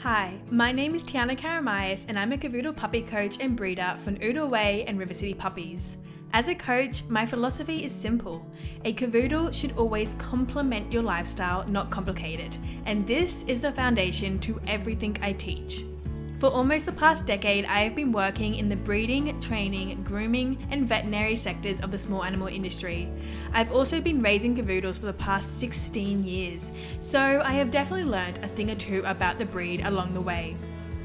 Hi, my name is Tiana Karamayas and I'm a Cavoodle puppy coach and breeder for Noodle Way and River City Puppies. As a coach, my philosophy is simple. A Cavoodle should always complement your lifestyle, not complicate it. And this is the foundation to everything I teach. For almost the past decade, I have been working in the breeding, training, grooming, and veterinary sectors of the small animal industry. I've also been raising Cavoodles for the past 16 years, so I have definitely learned a thing or two about the breed along the way.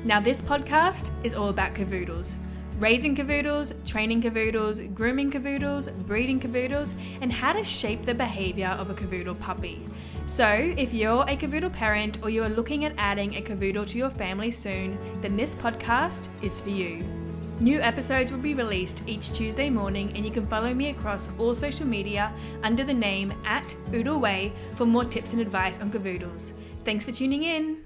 Now this podcast is all about Cavoodles. Raising Cavoodles, training Cavoodles, grooming Cavoodles, breeding Cavoodles, and how to shape the behavior of a Cavoodle puppy. So if you're a Cavoodle parent or you are looking at adding a Cavoodle to your family soon, then this podcast is for you. New episodes will be released each Tuesday morning, and you can follow me across all social media under the name @OodleWay for more tips and advice on Cavoodles. Thanks for tuning in.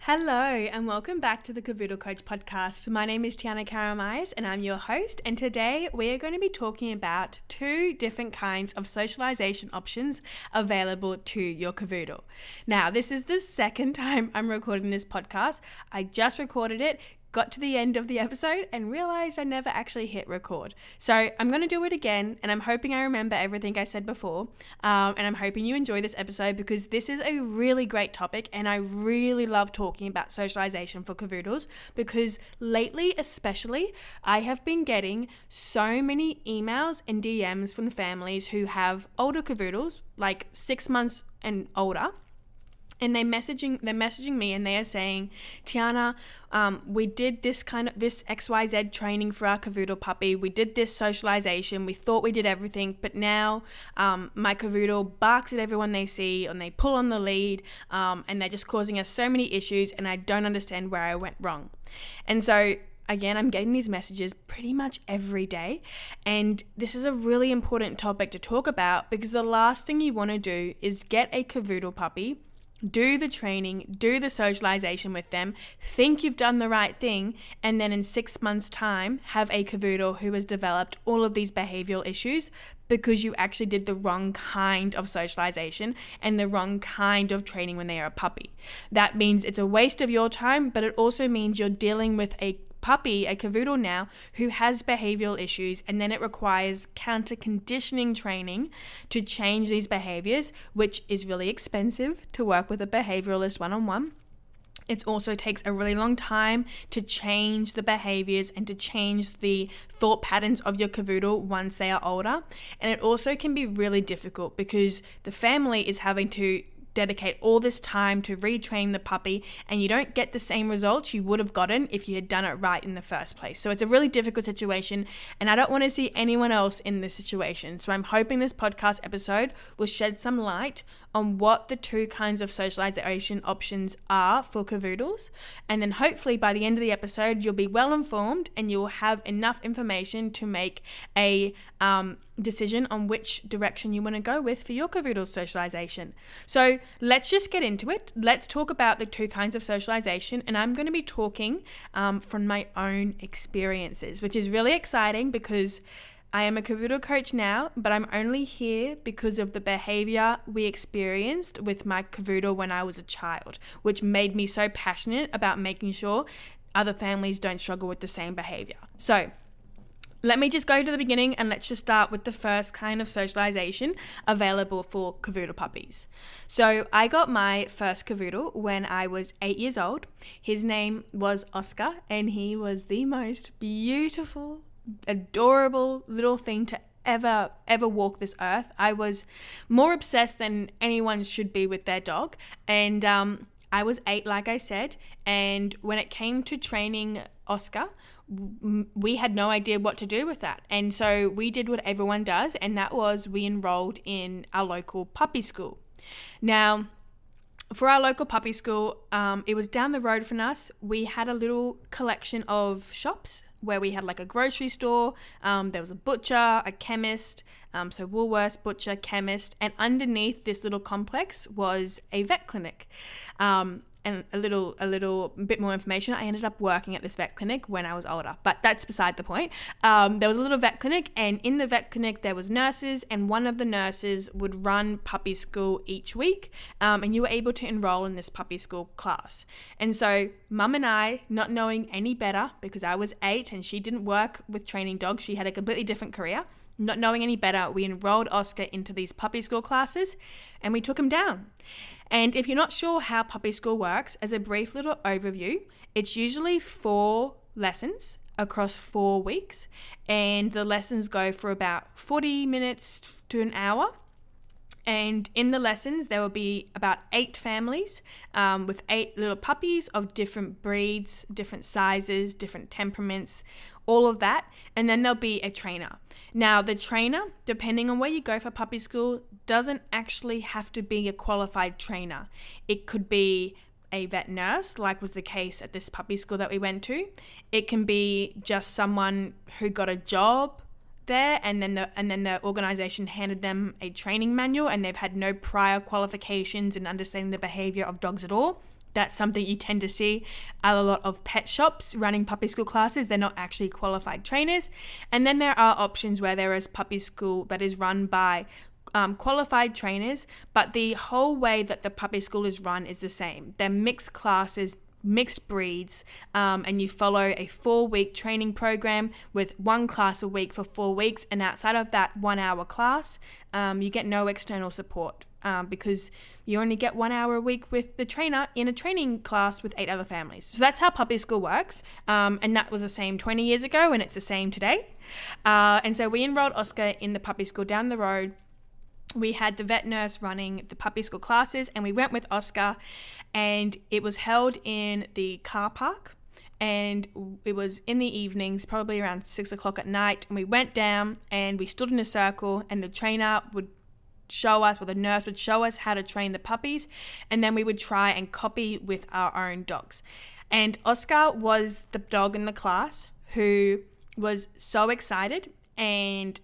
Hello and welcome back to the Cavoodle Coach podcast. My name is Tiana Karamayas and I'm your host, and today we are going to be talking about two different kinds of socialization options available to your Cavoodle. Now, this is the second time I'm recording this podcast. I just recorded it, got to the end of the episode and realized I never actually hit record. So I'm going to do it again, and I'm hoping I remember everything I said before. And I'm hoping you enjoy this episode because this is a really great topic, and I really love talking about socialization for Cavoodles because lately especially I have been getting so many emails and DMs from families who have older Cavoodles, like 6 months and older. And they're messaging me and they are saying, Tiana, we did this XYZ training for our Cavoodle puppy. We did this socialization. We thought we did everything, but now my Cavoodle barks at everyone they see and they pull on the lead, and they're just causing us so many issues, and I don't understand where I went wrong. And so again, I'm getting these messages pretty much every day, and this is a really important topic to talk about because the last thing you want to do is get a Cavoodle puppy, do the training, do the socialization with them, think you've done the right thing, and then in 6 months' time have a Cavoodle who has developed all of these behavioral issues because you actually did the wrong kind of socialization and the wrong kind of training when they are a puppy. That means it's a waste of your time, but it also means you're dealing with a puppy, a Cavoodle now, who has behavioral issues, and then it requires counter-conditioning training to change these behaviors, which is really expensive to work with a behavioralist one-on-one. It also takes a really long time to change the behaviors and to change the thought patterns of your Cavoodle once they are older. And it also can be really difficult because the family is having to dedicate all this time to retrain the puppy, and you don't get the same results you would have gotten if you had done it right in the first place. So it's a really difficult situation, and I don't want to see anyone else in this situation. So I'm hoping this podcast episode will shed some light on what the two kinds of socialization options are for Cavoodles, and then hopefully by the end of the episode you'll be well informed and you'll have enough information to make a decision on which direction you want to go with for your Cavoodle socialization. So let's just get into it. Let's talk about the two kinds of socialization, and I'm going to be talking from my own experiences, which is really exciting because I am a Cavoodle coach now, but I'm only here because of the behavior we experienced with my Cavoodle when I was a child, which made me so passionate about making sure other families don't struggle with the same behavior. So let me just go to the beginning and let's just start with the first kind of socialization available for Cavoodle puppies. So I got my first Cavoodle when I was 8 years old. His name was Oscar, and he was the most beautiful, adorable little thing to ever walk this earth. I was more obsessed than anyone should be with their dog, and I was 8, like I said, and when it came to training Oscar, we had no idea what to do with that. And so we did what everyone does, and that was we enrolled in our local puppy school. Now, for our local puppy school, it was down the road from us. We had a little collection of shops where we had like a grocery store, there was a butcher, a chemist, so Woolworths, butcher, chemist, and underneath this little complex was a vet clinic. and a little bit more information, I ended up working at this vet clinic when I was older, but that's beside the point. There was a little vet clinic, and in the vet clinic there was nurses, and one of the nurses would run puppy school each week, and you were able to enroll in this puppy school class. And so mum and I, not knowing any better, because I was 8 and she didn't work with training dogs, she had a completely different career. Not knowing any better, we enrolled Oscar into these puppy school classes and we took him down. And if you're not sure how puppy school works, as a brief little overview, it's usually 4 lessons across 4 weeks, and the lessons go for about 40 minutes to an hour. And in the lessons, there will be about 8 families with 8 little puppies of different breeds, different sizes, different temperaments, all of that. And then there'll be a trainer. Now, the trainer, depending on where you go for puppy school, doesn't actually have to be a qualified trainer. It could be a vet nurse, like was the case at this puppy school that we went to. It can be just someone who got a job there, and then the organization handed them a training manual and they've had no prior qualifications in understanding the behavior of dogs at all. That's something you tend to see at a lot of pet shops running puppy school classes. They're not actually qualified trainers. And then there are options where there is puppy school that is run by qualified trainers, but the whole way that the puppy school is run is the same. They're mixed classes, mixed breeds, and you follow a 4-week training program with 1 class a week for 4 weeks. And outside of that 1-hour class, you get no external support because you only get 1 hour a week with the trainer in a training class with 8 other families. So that's how puppy school works. And that was the same 20 years ago, and it's the same today. And so we enrolled Oscar in the puppy school down the road. We had the vet nurse running the puppy school classes, and we went with Oscar, and it was held in the car park, and it was in the evenings, probably around 6 o'clock at night. And we went down and we stood in a circle, and the trainer would show us, or the nurse would show us how to train the puppies, and then we would try and copy with our own dogs. And Oscar was the dog in the class who was so excited and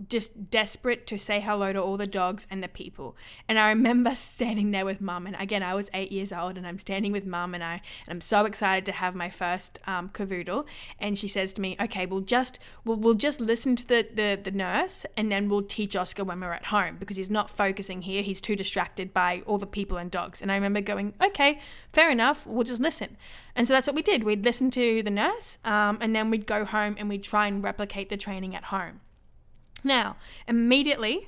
just desperate to say hello to all the dogs and the people. And I remember standing there with mum, and again, I was 8 years old, and I'm standing with mum, and I'm so excited to have my first cavoodle. And she says to me, okay, we'll just listen to the nurse, and then we'll teach Oscar when we're at home, because he's not focusing here. He's too distracted by all the people and dogs. And I remember going, okay, fair enough, we'll just listen. And so that's what we did. We'd listen to the nurse, and then we'd go home and we'd try and replicate the training at home. Now, immediately,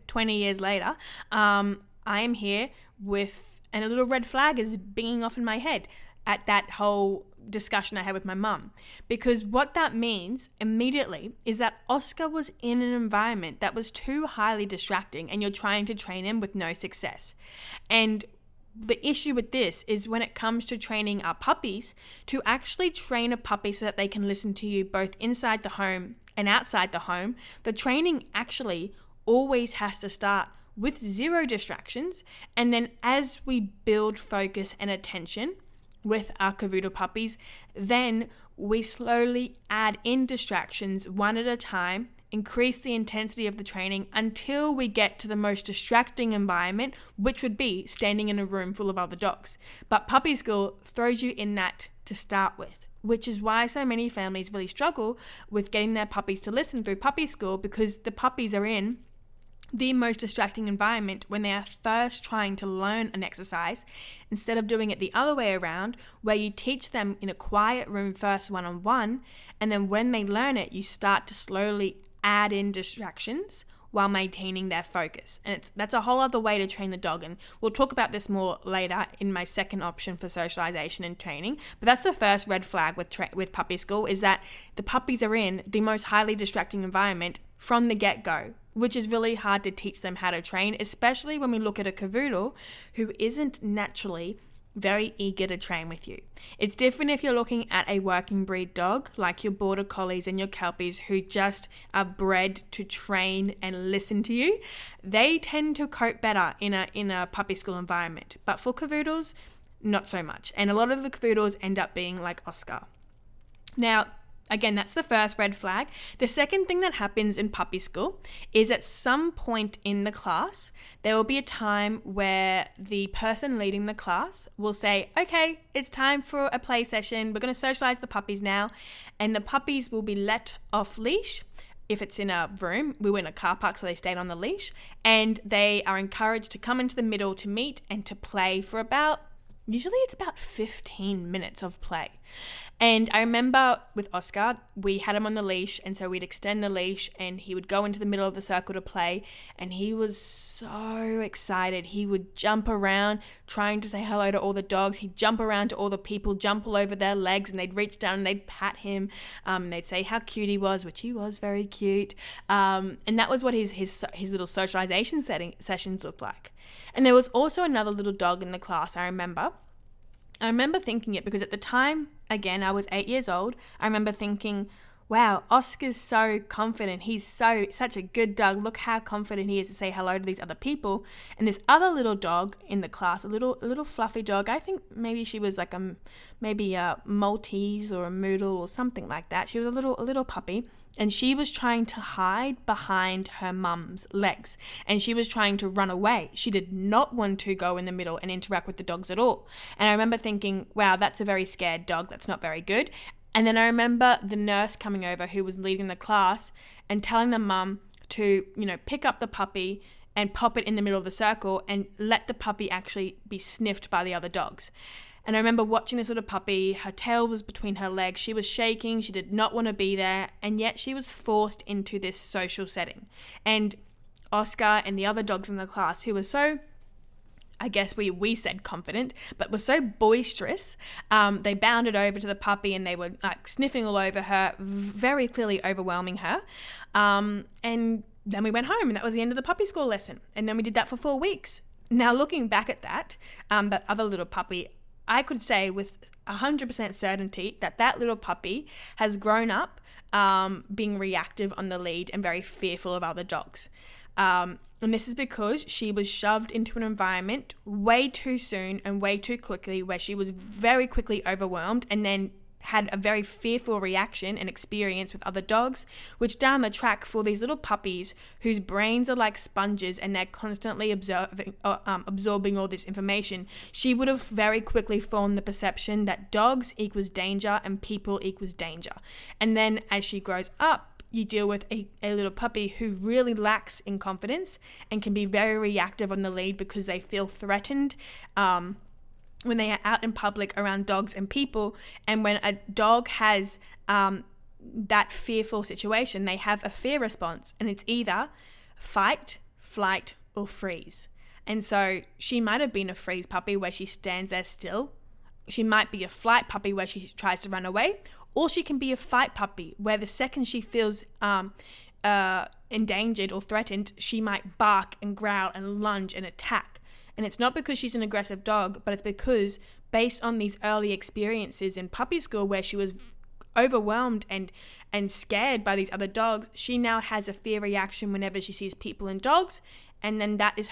20 years later, I am here with, and a little red flag is binging off in my head at that whole discussion I had with my mum. Because what that means immediately is that Oscar was in an environment that was too highly distracting, and you're trying to train him with no success. And the issue with this is when it comes to training our puppies, to actually train a puppy so that they can listen to you both inside the home and outside the home, the training actually always has to start with 0 distractions. And then as we build focus and attention with our Cavoodle puppies, then we slowly add in distractions one at a time, increase the intensity of the training until we get to the most distracting environment, which would be standing in a room full of other dogs. But puppy school throws you in that to start with, which is why so many families really struggle with getting their puppies to listen through puppy school, because the puppies are in the most distracting environment when they are first trying to learn an exercise, instead of doing it the other way around, where you teach them in a quiet room first one-on-one, and then when they learn it, you start to slowly add in distractions while maintaining their focus. And that's a whole other way to train the dog. And we'll talk about this more later in my second option for socialization and training. But that's the first red flag with puppy school, is that the puppies are in the most highly distracting environment from the get-go, which is really hard to teach them how to train, especially when we look at a Cavoodle who isn't naturally very eager to train with you. It's different if you're looking at a working breed dog like your Border Collies and your Kelpies, who just are bred to train and listen to you. They tend to cope better in a puppy school environment. But for Cavoodles, not so much. And a lot of the Cavoodles end up being like Oscar. Now, Again, that's the first red flag. The second thing that happens in puppy school is at some point in the class, there will be a time where the person leading the class will say, okay, it's time for a play session. We're going to socialize the puppies now. And the puppies will be let off leash. If it's in a room, we were in a car park, so they stayed on the leash. And they are encouraged to come into the middle to meet and to play for usually it's about 15 minutes of play. And I remember with Oscar, we had him on the leash, and so we'd extend the leash and he would go into the middle of the circle to play, and he was so excited. He would jump around trying to say hello to all the dogs. He'd jump around to all the people, jump all over their legs, and they'd reach down and they'd pat him. They'd say how cute he was, which he was very cute. And that was what his little socialization sessions looked like. And there was also another little dog in the class, I remember thinking it because at the time, again, I was 8 years old. I remember thinking, wow, Oscar's so confident. He's such a good dog. Look how confident he is to say hello to these other people. And this other little dog in the class, a little fluffy dog, I think maybe she was like maybe a Maltese or a Moodle or something like that. She was a little puppy. And she was trying to hide behind her mum's legs. And she was trying to run away. She did not want to go in the middle and interact with the dogs at all. And I remember thinking, wow, that's a very scared dog. That's not very good. And then I remember the nurse coming over who was leading the class and telling the mum to, pick up the puppy and pop it in the middle of the circle and let the puppy actually be sniffed by the other dogs. And I remember watching this little puppy, her tail was between her legs, she was shaking, she did not want to be there, and yet she was forced into this social setting. And Oscar and the other dogs in the class who were so, I guess we said confident, but were so boisterous, they bounded over to the puppy and they were like sniffing all over her, very clearly overwhelming her. And then we went home and that was the end of the puppy school lesson. And then we did that for 4 weeks. Now looking back at that other little puppy, I could say with 100% certainty that little puppy has grown up being reactive on the lead and very fearful of other dogs. And this is because she was shoved into an environment way too soon and way too quickly where she was very quickly overwhelmed and then had a very fearful reaction and experience with other dogs, which down the track for these little puppies whose brains are like sponges and they're constantly absorbing all this information, she would have very quickly formed the perception that dogs equals danger and people equals danger. And then as she grows up, you deal with a little puppy who really lacks in confidence and can be very reactive on the lead because they feel threatened when they are out in public around dogs and people. And when a dog has that fearful situation, they have a fear response, and it's either fight, flight, or freeze. And so she might have been a freeze puppy where she stands there still. She might be a flight puppy where she tries to run away, or she can be a fight puppy where the second she feels endangered or threatened, she might bark and growl and lunge and attack. And it's not because she's an aggressive dog, but it's because based on these early experiences in puppy school where she was overwhelmed and scared by these other dogs, she now has a fear reaction whenever she sees people and dogs, and then that's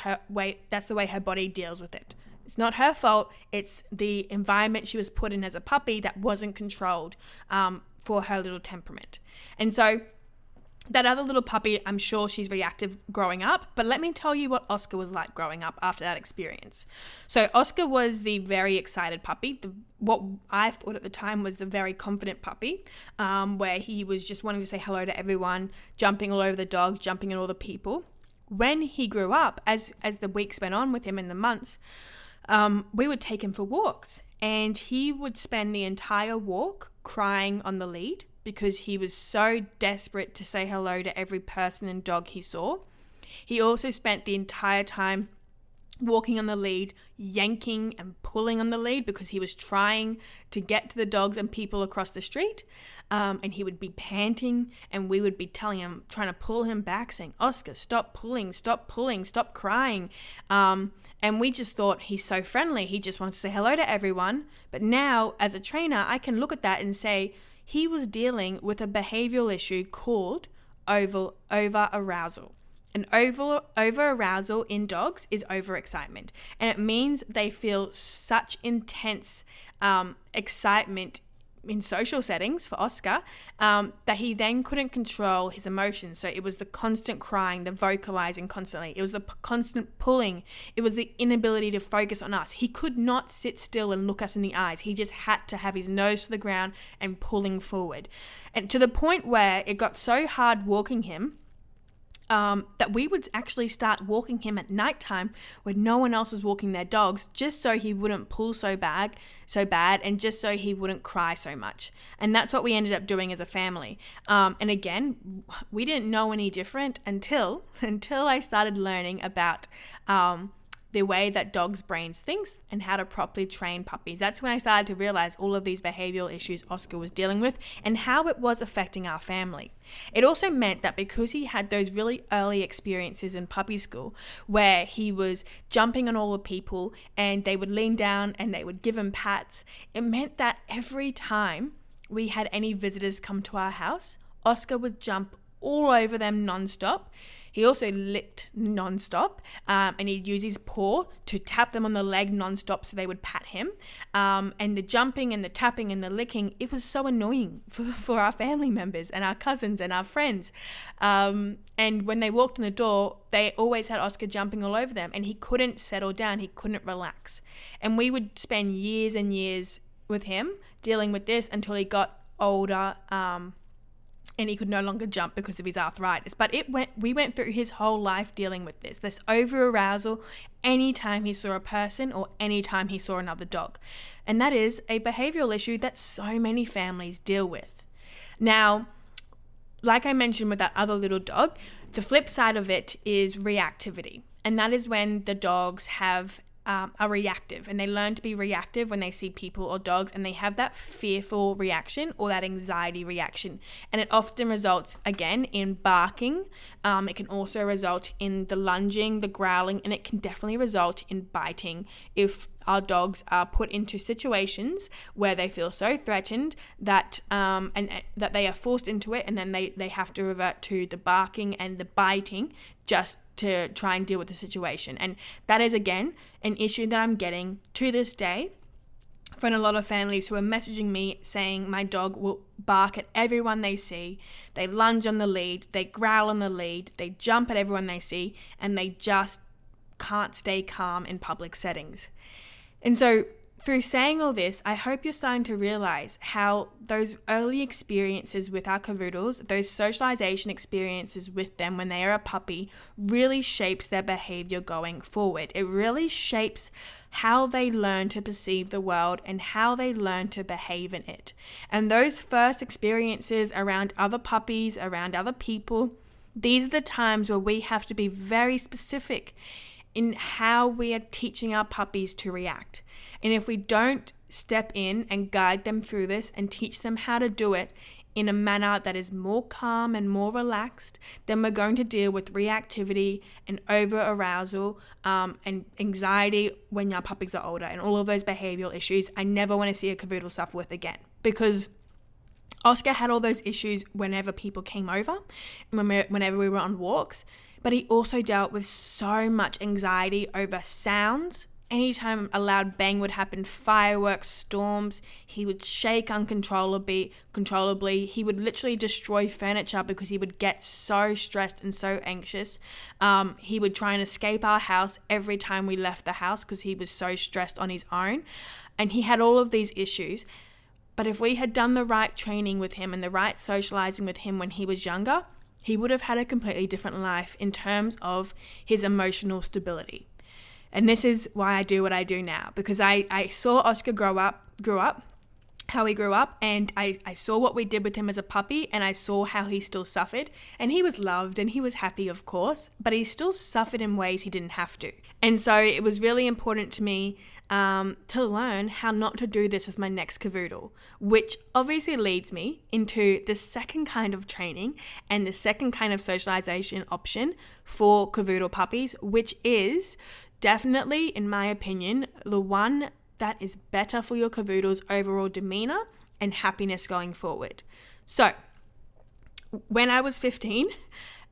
the way her body deals with it. It's not her fault, it's the environment she was put in as a puppy that wasn't controlled for her little temperament. And so that other little puppy, I'm sure she's reactive growing up, but let me tell you what Oscar was like growing up after that experience. So Oscar was the very excited puppy, what I thought at the time was the very confident puppy, where he was just wanting to say hello to everyone, jumping all over the dogs, jumping at all the people. When he grew up, as the weeks went on with him in the months, we would take him for walks, and he would spend the entire walk crying on the lead, because he was so desperate to say hello to every person and dog he saw. He also spent the entire time walking on the lead, yanking and pulling on the lead because he was trying to get to the dogs and people across the street. And he would be panting, and we would be telling him, trying to pull him back, saying, Oscar, stop pulling, stop crying. And we just thought he's so friendly. He just wants to say hello to everyone. But now as a trainer, I can look at that and say, he was dealing with a behavioral issue called over-arousal. And over-arousal in dogs is overexcitement. And it means they feel such intense excitement in social settings for Oscar, that he then couldn't control his emotions. So it was the constant crying, the vocalizing constantly. It was the constant pulling. It was the inability to focus on us. He could not sit still and look us in the eyes. He just had to have his nose to the ground and pulling forward. And to the point where it got so hard walking him, that we would actually start walking him at nighttime when no one else was walking their dogs, just so he wouldn't pull so bad, and just so he wouldn't cry so much. And that's what we ended up doing as a family. And again, we didn't know any different until I started learning about the way that dogs' brains think and how to properly train puppies. That's when I started to realize all of these behavioral issues Oscar was dealing with and how it was affecting our family. It also meant that because he had those really early experiences in puppy school where he was jumping on all the people and they would lean down and they would give him pats, it meant that every time we had any visitors come to our house, Oscar would jump all over them nonstop. He also licked nonstop, and he'd use his paw to tap them on the leg nonstop so they would pat him. And the jumping and the tapping and the licking, it was so annoying for our family members and our cousins and our friends. And when they walked in the door, they always had Oscar jumping all over them, and he couldn't settle down. He couldn't relax. And we would spend years and years with him dealing with this until he got older, and he could no longer jump because of his arthritis. But we went through his whole life dealing with this over-arousal anytime he saw a person or anytime he saw another dog. And that is a behavioral issue that so many families deal with. Now, like I mentioned with that other little dog, the flip side of it is reactivity. And that is when the dogs are reactive, and they learn to be reactive when they see people or dogs, and they have that fearful reaction or that anxiety reaction, and it often results again in barking. It can also result in the lunging, the growling, and it can definitely result in biting if our dogs are put into situations where they feel so threatened that and that they are forced into it, and then they have to revert to the barking and the biting just to try and deal with the situation. And that is again an issue that I'm getting to this day from a lot of families who are messaging me saying my dog will bark at everyone they see, they lunge on the lead, they growl on the lead, they jump at everyone they see, and they just can't stay calm in public settings. And so through saying all this, I hope you're starting to realize how those early experiences with our Cavoodles, those socialization experiences with them when they are a puppy, really shapes their behavior going forward. It really shapes how they learn to perceive the world and how they learn to behave in it. And those first experiences around other puppies, around other people, these are the times where we have to be very specific in how we are teaching our puppies to react. And if we don't step in and guide them through this and teach them how to do it in a manner that is more calm and more relaxed, then we're going to deal with reactivity and over-arousal and anxiety when our puppies are older, and all of those behavioral issues I never want to see a Cavoodle suffer with again. Because Oscar had all those issues whenever people came over, whenever we were on walks, but he also dealt with so much anxiety over sounds. Anytime a loud bang would happen, fireworks, storms, he would shake uncontrollably. He would literally destroy furniture because he would get so stressed and so anxious. He would try and escape our house every time we left the house because he was so stressed on his own. And he had all of these issues. But if we had done the right training with him and the right socializing with him when he was younger, he would have had a completely different life in terms of his emotional stability. And this is why I do what I do now, because I saw Oscar grew up, how he grew up, and I saw what we did with him as a puppy, and I saw how he still suffered. And he was loved and he was happy, of course, but he still suffered in ways he didn't have to. And so it was really important to me to learn how not to do this with my next Cavoodle, which obviously leads me into the second kind of training and the second kind of socialization option for Cavoodle puppies, which is definitely, in my opinion, the one that is better for your Cavoodle's overall demeanor and happiness going forward. So when I was 15,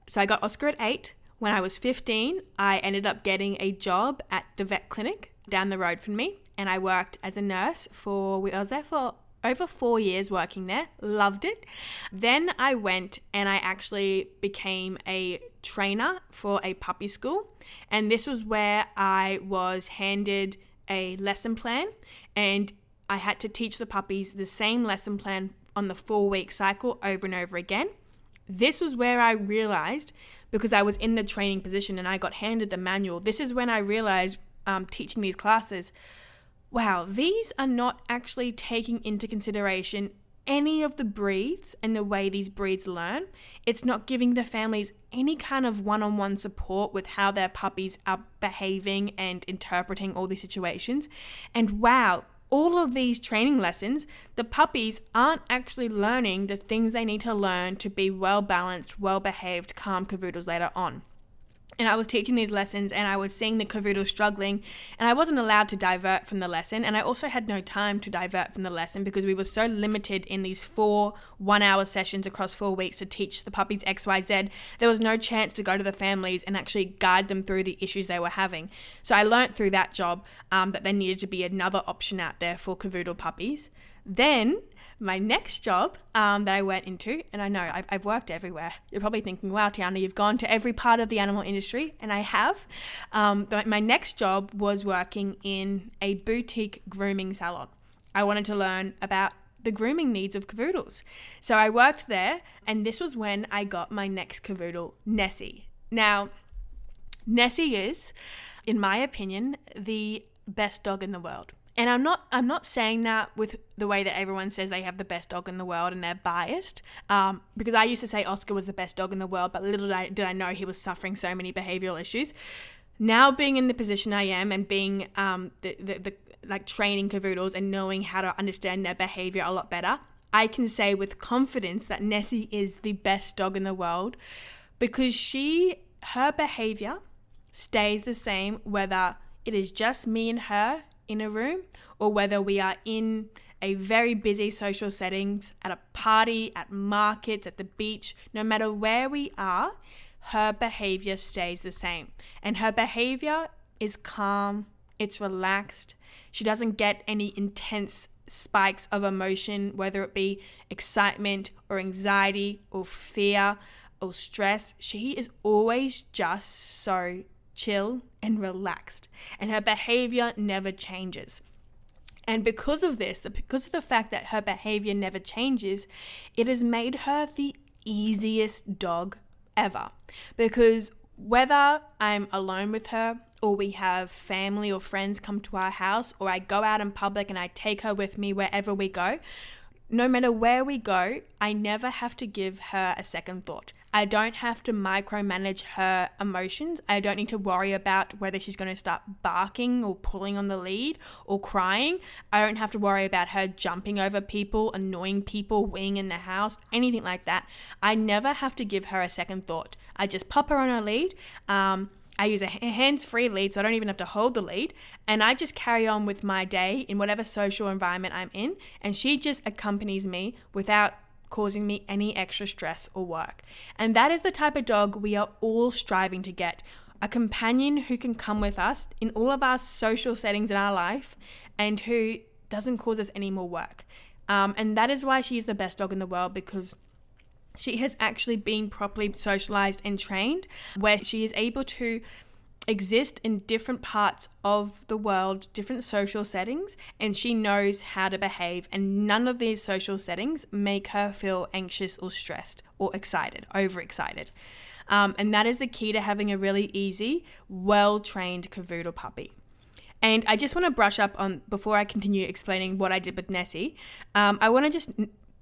so I got Oscar at 8. When I was 15, I ended up getting a job at the vet clinic down the road from me, and I worked as a nurse I was there for over 4 years working there, loved it. Then I went and I actually became a trainer for a puppy school. And this was where I was handed a lesson plan and I had to teach the puppies the same lesson plan on the 4-week cycle over and over again. This was where I realized, because I was in the training position and I got handed the manual, this is when I realized teaching these classes, wow, these are not actually taking into consideration any of the breeds and the way these breeds learn. It's not giving the families any kind of one-on-one support with how their puppies are behaving and interpreting all these situations. And wow, all of these training lessons, the puppies aren't actually learning the things they need to learn to be well-balanced, well-behaved, calm cavoodles later on. And I was teaching these lessons and I was seeing the cavoodle struggling and I wasn't allowed to divert from the lesson. And I also had no time to divert from the lesson because we were so limited in these 4 one-hour sessions across 4 weeks to teach the puppies XYZ. There was no chance to go to the families and actually guide them through the issues they were having. So I learned through that job that there needed to be another option out there for cavoodle puppies. Then my next job that I went into, and I know I've worked everywhere. You're probably thinking, wow, Tiana, you've gone to every part of the animal industry, and I have. My next job was working in a boutique grooming salon. I wanted to learn about the grooming needs of cavoodles. So I worked there, and this was when I got my next cavoodle, Nessie. Now, Nessie is, in my opinion, the best dog in the world. And I'm not saying that with the way that everyone says they have the best dog in the world and they're biased, because I used to say Oscar was the best dog in the world, but little did I know he was suffering so many behavioral issues. Now being in the position I am and being like training cavoodles and knowing how to understand their behavior a lot better, I can say with confidence that Nessie is the best dog in the world because her behavior stays the same whether it is just me and her in a room or whether we are in a very busy social settings, at a party, at markets, at the beach. No matter where we are, her behavior stays the same. And her behavior is calm, it's relaxed. She doesn't get any intense spikes of emotion, whether it be excitement or anxiety or fear or stress. She is always just so chill and relaxed, and her behavior never changes. And because of this, because of the fact that her behavior never changes, it has made her the easiest dog ever. Because whether I'm alone with her or we have family or friends come to our house or I go out in public and I take her with me wherever we go, no matter where we go, I never have to give her a second thought. I don't have to micromanage her emotions. I don't need to worry about whether she's going to start barking or pulling on the lead or crying. I don't have to worry about her jumping over people, annoying people, weeing in the house, anything like that. I never have to give her a second thought. I just pop her on her lead. I use a hands-free lead, so I don't even have to hold the lead. And I just carry on with my day in whatever social environment I'm in. And she just accompanies me without causing me any extra stress or work. And that is the type of dog we are all striving to get. A companion who can come with us in all of our social settings in our life and who doesn't cause us any more work. And that is why she is the best dog in the world, because she has actually been properly socialized and trained, where she is able to exist in different parts of the world, different social settings, and she knows how to behave. And none of these social settings make her feel anxious or stressed or excited, overexcited. And that is the key to having a really easy, well-trained cavoodle puppy. And I just want to brush up on, before I continue explaining what I did with Nessie, I want to just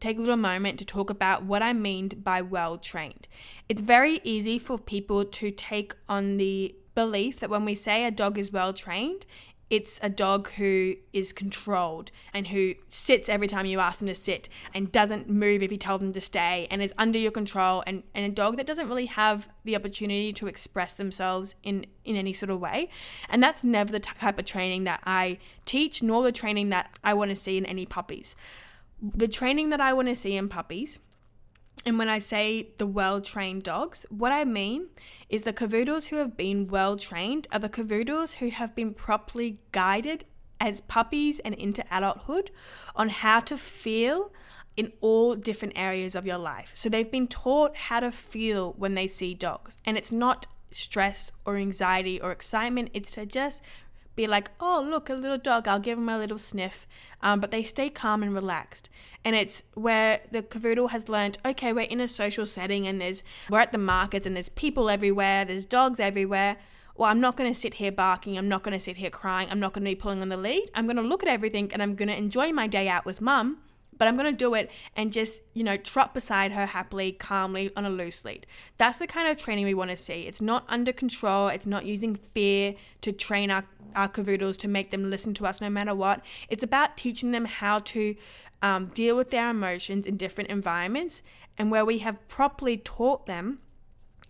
take a little moment to talk about what I mean by well-trained. It's very easy for people to take on the belief that when we say a dog is well-trained, it's a dog who is controlled and who sits every time you ask them to sit and doesn't move if you tell them to stay and is under your control, and a dog that doesn't really have the opportunity to express themselves in any sort of way. And that's never the type of training that I teach, nor the training that I want to see in any puppies. The training that I want to see in puppies, and when I say the well-trained dogs, what I mean is the cavoodles who have been well-trained are the cavoodles who have been properly guided as puppies and into adulthood on how to feel in all different areas of your life. So they've been taught how to feel when they see dogs. And it's not stress or anxiety or excitement. It's to just be like, oh, look, a little dog, I'll give him a little sniff. But they stay calm and relaxed. And it's where the Cavoodle has learned, okay, we're in a social setting and we're at the markets and there's people everywhere, there's dogs everywhere. Well, I'm not going to sit here barking. I'm not going to sit here crying. I'm not going to be pulling on the lead. I'm going to look at everything and I'm going to enjoy my day out with mum. But I'm going to do it and just, trot beside her happily, calmly on a loose lead. That's the kind of training we want to see. It's not under control. It's not using fear to train our Cavoodles to make them listen to us no matter what. It's about teaching them how to deal with their emotions in different environments, and where we have properly taught them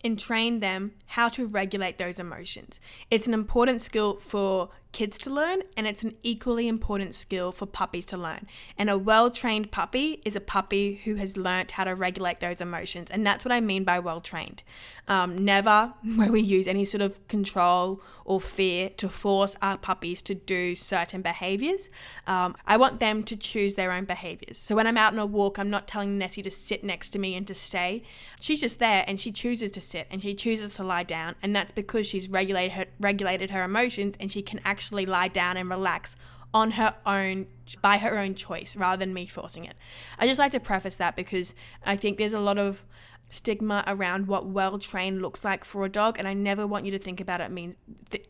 and trained them how to regulate those emotions. It's an important skill for kids to learn, and it's an equally important skill for puppies to learn. And a well-trained puppy is a puppy who has learned how to regulate those emotions. And that's what I mean by well-trained. Never where we use any sort of control or fear to force our puppies to do certain behaviors. I want them to choose their own behaviors. So when I'm out on a walk, I'm not telling Nessie to sit next to me and to stay. She's just there and she chooses to sit and she chooses to lie down. And that's because she's regulated her emotions, and she can actually lie down and relax on her own, by her own choice, rather than me forcing it. I just like to preface that because I think there's a lot of stigma around what well-trained looks like for a dog, and I never want you to think about it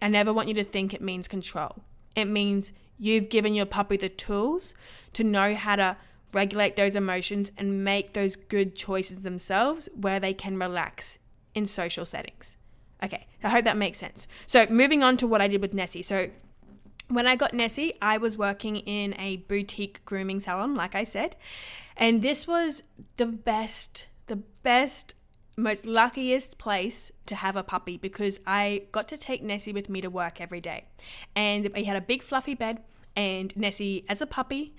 I never want you to think it means control. It means you've given your puppy the tools to know how to regulate those emotions and make those good choices themselves where they can relax in social settings. Okay, I hope that makes sense. So moving on to what I did with Nessie. So when I got Nessie, I was working in a boutique grooming salon, like I said, and this was the best, most luckiest place to have a puppy, because I got to take Nessie with me to work every day. And we had a big fluffy bed, and Nessie, as a puppy,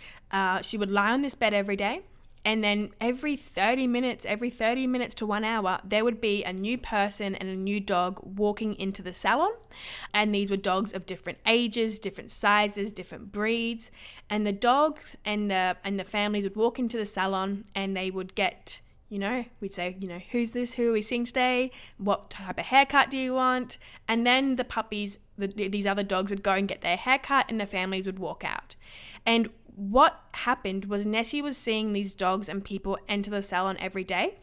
she would lie on this bed every day. And then every 30 minutes to 1 hour, there would be a new person and a new dog walking into the salon. And these were dogs of different ages, different sizes, different breeds. And the dogs and the families would walk into the salon, and they would get, we'd say, who's this? Who are we seeing today? What type of haircut do you want? And then the puppies, these other dogs would go and get their haircut, and the families would walk out. And what happened was Nessie was seeing these dogs and people enter the salon every day,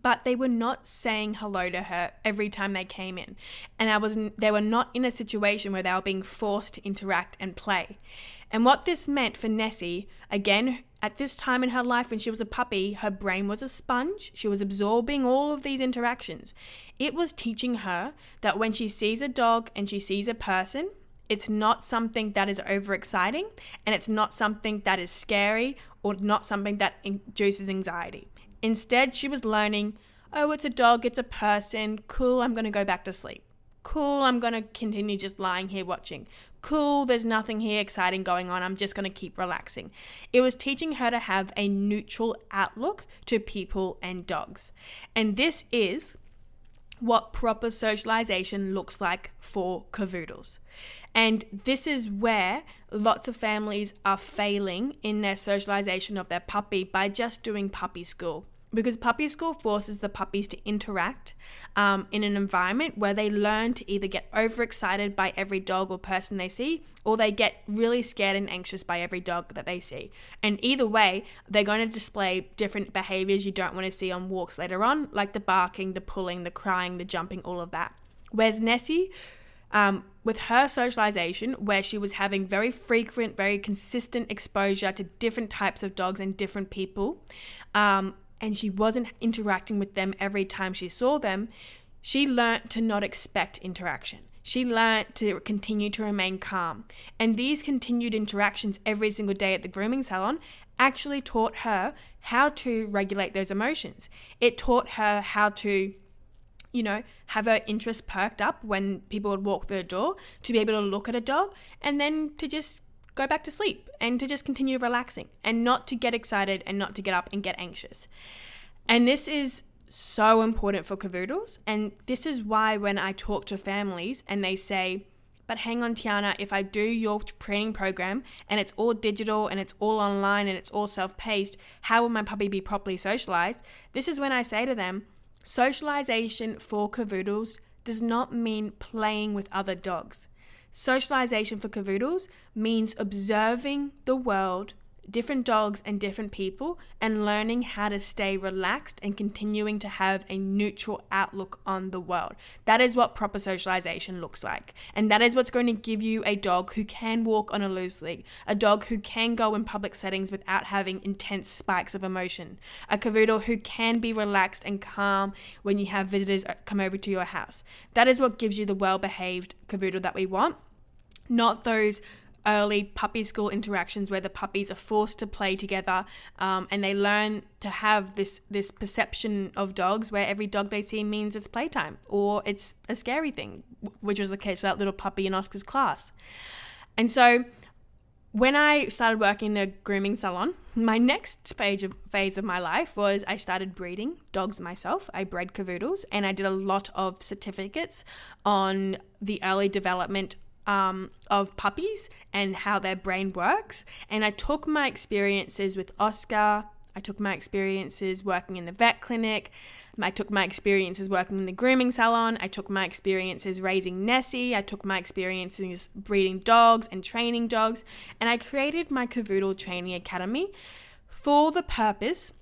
but they were not saying hello to her every time they came in. And they were not in a situation where they were being forced to interact and play. And what this meant for Nessie, again, at this time in her life when she was a puppy, her brain was a sponge. She was absorbing all of these interactions. It was teaching her that when she sees a dog and she sees a person, it's not something that is overexciting, and it's not something that is scary, or not something that induces anxiety. Instead, she was learning, oh, it's a dog, it's a person. Cool, I'm going to go back to sleep. Cool, I'm going to continue just lying here watching. Cool, there's nothing here exciting going on. I'm just going to keep relaxing. It was teaching her to have a neutral outlook to people and dogs. And this is what proper socialization looks like for Cavoodles. And this is where lots of families are failing in their socialization of their puppy by just doing puppy school. Because puppy school forces the puppies to interact in an environment where they learn to either get overexcited by every dog or person they see, or they get really scared and anxious by every dog that they see. And either way, they're going to display different behaviors you don't want to see on walks later on, like the barking, the pulling, the crying, the jumping, all of that. Whereas Nessie, with her socialization, where she was having very frequent, very consistent exposure to different types of dogs and different people, and she wasn't interacting with them every time she saw them, she learnt to not expect interaction. She learnt to continue to remain calm. And these continued interactions every single day at the grooming salon actually taught her how to regulate those emotions. It taught her how to have her interest perked up when people would walk through the door, to be able to look at a dog and then to just go back to sleep and to just continue relaxing and not to get excited and not to get up and get anxious. And this is so important for Cavoodles. And this is why when I talk to families and they say, but hang on, Tiana, if I do your training program and it's all digital and it's all online and it's all self-paced, how will my puppy be properly socialized? This is when I say to them, socialization for Cavoodles does not mean playing with other dogs. Socialization for Cavoodles means observing the world, different dogs and different people, and learning how to stay relaxed and continuing to have a neutral outlook on the world. That is what proper socialization looks like. And that is what's going to give you a dog who can walk on a loose lead, a dog who can go in public settings without having intense spikes of emotion, a Cavoodle who can be relaxed and calm when you have visitors come over to your house. That is what gives you the well-behaved Cavoodle that we want, not those early puppy school interactions where the puppies are forced to play together, and they learn to have this perception of dogs where every dog they see means it's playtime or it's a scary thing, which was the case for that little puppy in Oscar's class. And so when I started working in the grooming salon, my next phase of my life was I started breeding dogs myself. I bred Cavoodles, and I did a lot of certificates on the early development of puppies and how their brain works. And I took my experiences with Oscar, I took my experiences working in the vet clinic, I took my experiences working in the grooming salon, I took my experiences raising Nessie, I took my experiences breeding dogs and training dogs, and I created my Cavoodle Training Academy for the purpose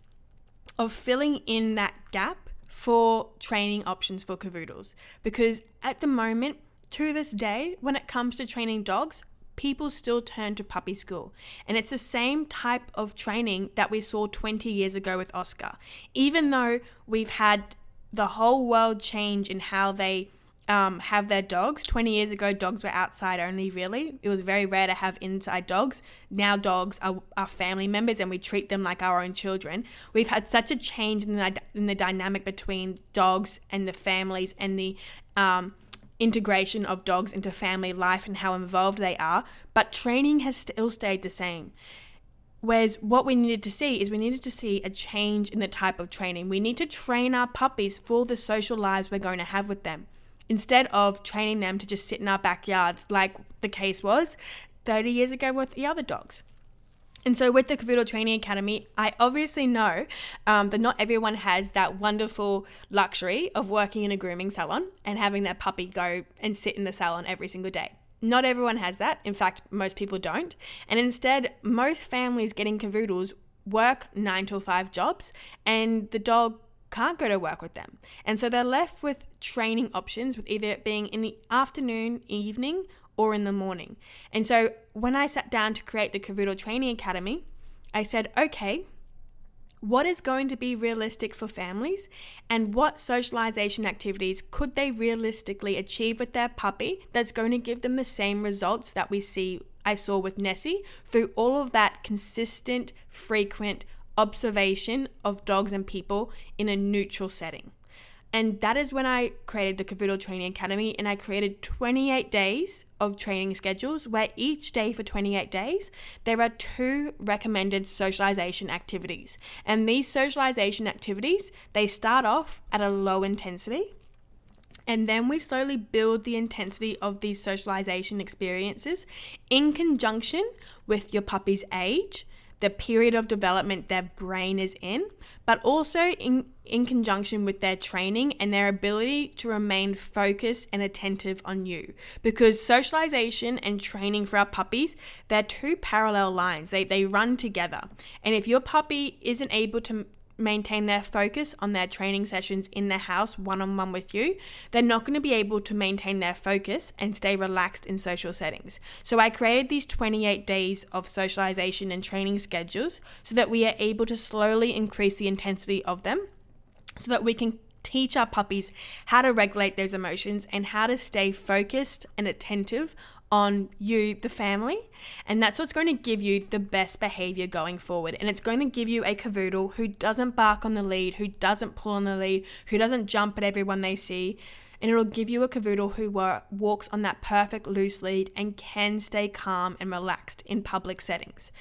of filling in that gap for training options for Cavoodles. Because at the moment, to this day, when it comes to training dogs, people still turn to puppy school. And it's the same type of training that we saw 20 years ago with Oscar. Even though we've had the whole world change in how they have their dogs. 20 years ago, dogs were outside only, really. It was very rare to have inside dogs. Now dogs are family members and we treat them like our own children. We've had such a change in the dynamic between dogs and the families and the integration of dogs into family life and how involved they are, but training has still stayed the same. Whereas what we needed to see is we needed to see a change in the type of training. We need to train our puppies for the social lives we're going to have with them, instead of training them to just sit in our backyards like the case was 30 years ago with the other dogs. And so with the Cavoodle Training Academy, I obviously know that not everyone has that wonderful luxury of working in a grooming salon and having their puppy go and sit in the salon every single day. Not everyone has that. In fact, most people don't. And instead, most families getting Cavoodles work 9 to 5 jobs and the dog can't go to work with them. And so they're left with training options, with either it being in the afternoon, evening, or in the morning. And so when I sat down to create the Cavoodle Training Academy, I said, okay, what is going to be realistic for families and what socialization activities could they realistically achieve with their puppy that's going to give them the same results that I saw with Nessie through all of that consistent, frequent observation of dogs and people in a neutral setting. And that is when I created the Cavoodle Training Academy, and I created 28 days of training schedules where each day for 28 days, there are 2 recommended socialization activities. And these socialization activities, they start off at a low intensity, and then we slowly build the intensity of these socialization experiences in conjunction with your puppy's age, the period of development their brain is in, but also in conjunction with their training and their ability to remain focused and attentive on you. Because socialization and training for our puppies, they're 2 parallel lines. They run together. And if your puppy isn't able to maintain their focus on their training sessions in their house one-on-one with you, they're not going to be able to maintain their focus and stay relaxed in social settings. So I created these 28 days of socialization and training schedules so that we are able to slowly increase the intensity of them, so that we can teach our puppies how to regulate those emotions and how to stay focused and attentive on you, the family. And that's what's going to give you the best behavior going forward. And it's going to give you a Cavoodle who doesn't bark on the lead, who doesn't pull on the lead, who doesn't jump at everyone they see. And it'll give you a Cavoodle who walks on that perfect loose lead and can stay calm and relaxed in public settings.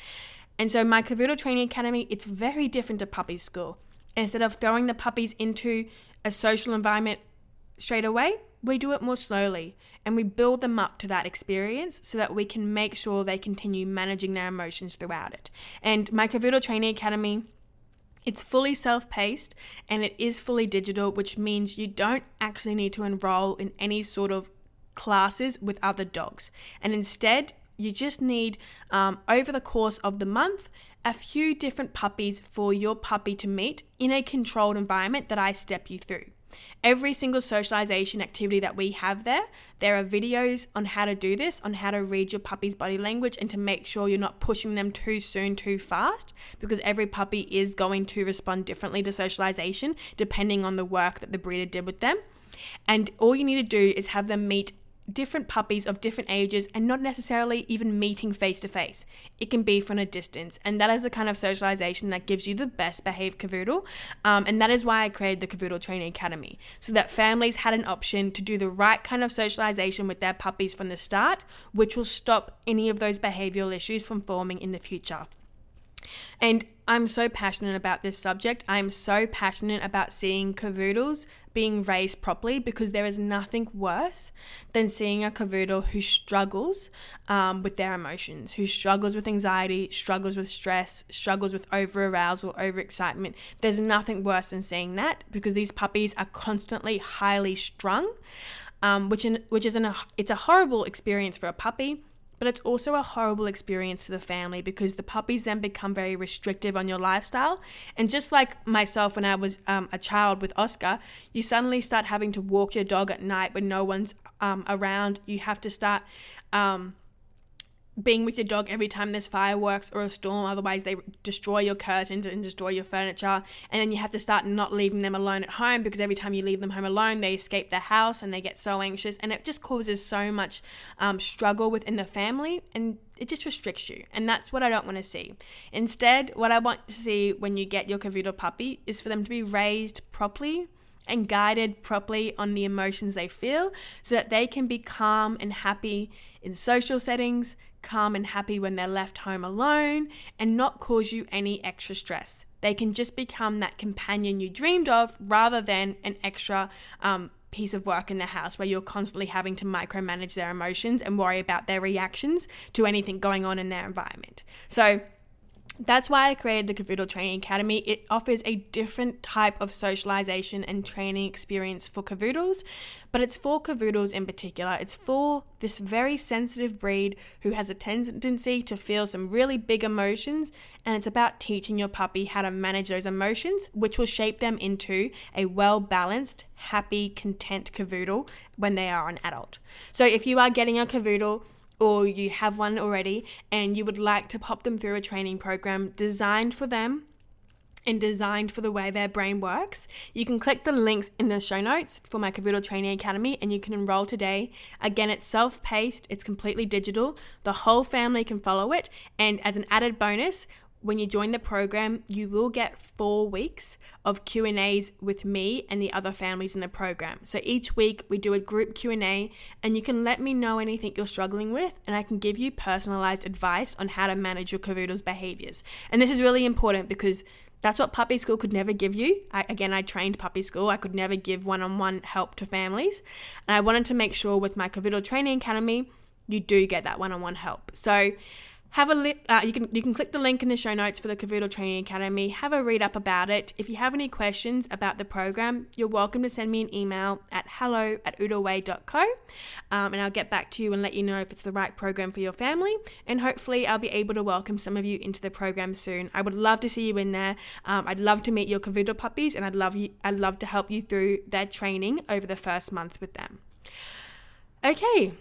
And so my Cavoodle Training Academy, it's very different to puppy school. Instead of throwing the puppies into a social environment straight away, we do it more slowly and we build them up to that experience so that we can make sure they continue managing their emotions throughout it. And my Cavoodle Training Academy, it's fully self-paced and it is fully digital, which means you don't actually need to enroll in any sort of classes with other dogs. And instead, you just need, over the course of the month, a few different puppies for your puppy to meet in a controlled environment that I step you through. Every single socialization activity that we have there are videos on how to do this, on how to read your puppy's body language and to make sure you're not pushing them too soon, too fast, because every puppy is going to respond differently to socialization depending on the work that the breeder did with them. And all you need to do is have them meet different puppies of different ages and not necessarily even meeting face to face. It can be from a distance, and that is the kind of socialization that gives you the best behaved cavoodle, and that is why I created the Cavoodle Training Academy, so that families had an option to do the right kind of socialization with their puppies from the start, which will stop any of those behavioral issues from forming in the future. And I'm so passionate about this subject. I'm so passionate about seeing cavoodles being raised properly, because there is nothing worse than seeing a cavoodle who struggles with their emotions, who struggles with anxiety, struggles with stress, struggles with over-arousal, over-excitement. There's nothing worse than seeing that, because these puppies are constantly highly strung, it's a horrible experience for a puppy. But it's also a horrible experience to the family, because the puppies then become very restrictive on your lifestyle. And just like myself when I was a child with Oscar, you suddenly start having to walk your dog at night when no one's around. You have to start being with your dog every time there's fireworks or a storm, otherwise they destroy your curtains and destroy your furniture. And then you have to start not leaving them alone at home, because every time you leave them home alone, they escape their house and they get so anxious, and it just causes so much struggle within the family, and it just restricts you. And that's what I don't want to see. Instead, what I want to see when you get your cavoodle puppy is for them to be raised properly and guided properly on the emotions they feel, so that they can be calm and happy in social settings, calm and happy when they're left home alone, and not cause you any extra stress. They can just become that companion you dreamed of, rather than an extra piece of work in the house where you're constantly having to micromanage their emotions and worry about their reactions to anything going on in their environment. So that's why I created the Cavoodle Training Academy. It offers a different type of socialization and training experience for cavoodles, but it's for cavoodles in particular. It's for this very sensitive breed who has a tendency to feel some really big emotions, and it's about teaching your puppy how to manage those emotions, which will shape them into a well-balanced, happy, content cavoodle when they are an adult. So if you are getting a cavoodle, or you have one already and you would like to pop them through a training program designed for them and designed for the way their brain works, you can click the links in the show notes for my Cavoodle Training Academy and you can enroll today. Again, it's self-paced, it's completely digital, the whole family can follow it, and as an added bonus, when you join the program, you will get 4 weeks of Q&As with me and the other families in the program. So each week we do a group Q&A, and you can let me know anything you're struggling with, and I can give you personalized advice on how to manage your cavoodle's behaviors. And this is really important, because that's what puppy school could never give you. I trained puppy school. I could never give one-on-one help to families. And I wanted to make sure with my Cavoodle Training Academy, you do get that one-on-one help. So have a you can click the link in the show notes for the Cavoodle Training Academy. Have a read up about it. If you have any questions about the program, you're welcome to send me an email at hello@oodleway.co, and I'll get back to you and let you know if it's the right program for your family. And hopefully I'll be able to welcome some of you into the program soon. I would love to see you in there. I'd love to meet your cavoodle puppies, and I'd love to help you through their training over the first month with them. Okay.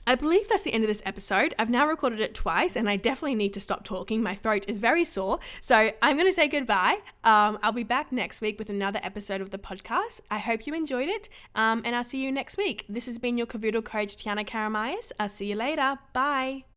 I believe that's the end of this episode. I've now recorded it twice, and I definitely need to stop talking. My throat is very sore, so I'm going to say goodbye. I'll be back next week with another episode of the podcast. I hope you enjoyed it, and I'll see you next week. This has been your Cavoodle coach, Tiana Karamayas. I'll see you later. Bye.